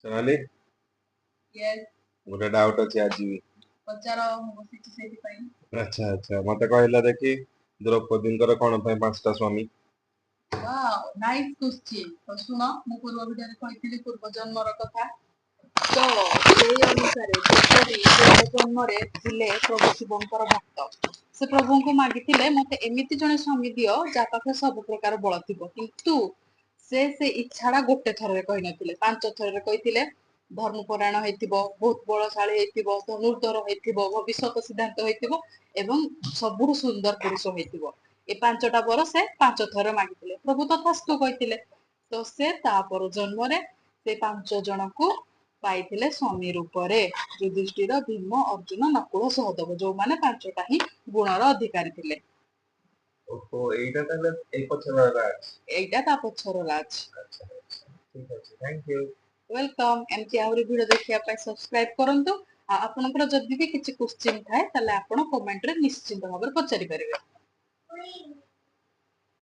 Sonali yes गोटे doubt अच्छे आज भी। पचार मु बसिछि सेहि पई अच्छा अच्छा मते कहला देखि द्रौपदींकर कोन पय पांचटा स्वामी। वाओ नाइस क्वेश्चन तो सुनो मु पूर्व वीडियो रे कहिथिली पूर्व जन्मर कथा तो सेई अनुसारे द्रौपदी पूर्व जन्मरे थिले प्रभु शिवंकर भक्त से प्रभु को मागिथिले मते एमिति जने स्वामी दियो जा पाखे सब प्रकार बळ थिबो किंतु से इच्छाड़ा गोटे थर रे कहि नथिले पांच थर रे कहिथिले धर्मपरायण हेतिबो बहुत बलशाली हेतिबो धनुर्धर हेतिबो भविष्यत सिद्धांत हेतिबो एवं सबुठु सुंदर पुरुष हेतिबो ए पांचटा बर से पांच थर मागिथिले प्रभु तथास्तु कहिथिले तो से तापर जन्म रे से पांच जन को पाइथिले स्वामी रूप रे युधिष्ठिर भीम अर्जुन नकुल सहदेव जो माने पांचटा ही गुणर अधिकारी थिले। ओहो एटा ताले एक पछर राज। एटा ता पछर राज। अच्छा अच्छा ठीक अछि थैंक यू। वेलकम एमती आउरी वीडियो देखिया पाई सब्सक्राइब करंतु आ आपनकर जदि भी किछि क्वेश्चन थाए ताले आपण कमेंट रे निश्चित भाबरे पचारि परिबे।